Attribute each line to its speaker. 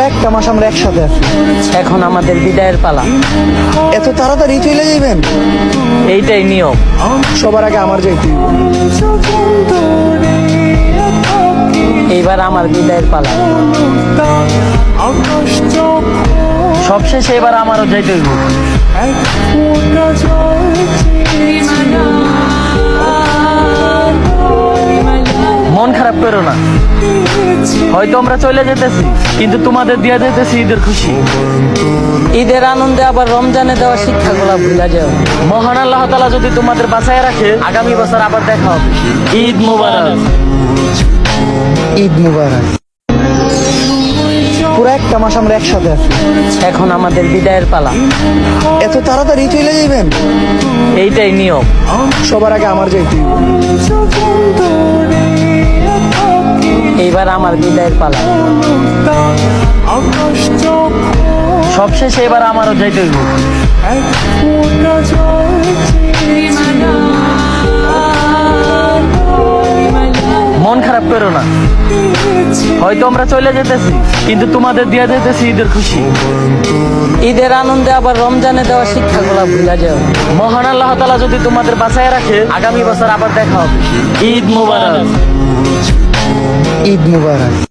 Speaker 1: একটা মাস আমরা একসাথে আছি,
Speaker 2: এখন আমাদের বিদায়ের পালা।
Speaker 1: এত তাড়াতাড়ি চলে যাবেন?
Speaker 2: এইটাই নিয়ম।
Speaker 1: সবার আগে আমার যাইতে হইব।
Speaker 2: এইবার আমার বিদায়ের পালা। সবশেষে এবার আমারও যাইতে হইব। মন খারাপ করো না, হয়তো আমরা চলে যেতেছি, কিন্তু তোমাদের দিয়ে যেতেছি ঈদের খুশি। ঈদের আনন্দে আবার রমজানে দেওয়া শিক্ষাগুলো ভুলা যাও। মহান আল্লাহ তাআলা যদি তোমাদের বাঁচায় রাখে, আগামী বছর আবার দেখা হবে। ঈদ মুবারক।
Speaker 1: ঈদ মুবারক। পুরো একটা মাস আমরা একসাথে আছি,
Speaker 2: এখন আমাদের বিদায়ের পালা।
Speaker 1: এত তাড়াতাড়ি চলে যাবেন?
Speaker 2: এইটাই নিয়ম।
Speaker 1: সবার আগে আমার যাইতে হইব।
Speaker 2: এইবার আমার বিদায়ের পালা। সবশেষে এবার আমারও যাইতে হইব। মন খারাপ করো না, হয়তো আমরা চলে যেতেছি, কিন্তু তোমাদের দিয়ে যেতেছি ঈদের খুশি। ঈদের আনন্দে আবার রমজানে দেওয়া শিক্ষাগুলো ভুলা যাও। মহান আল্লাহ তাআলা যদি তোমাদের বাঁচায় রাখে, আগামী বছর আবার দেখা হবে। ঈদ মুবারক।
Speaker 1: ঈদ মুবারক।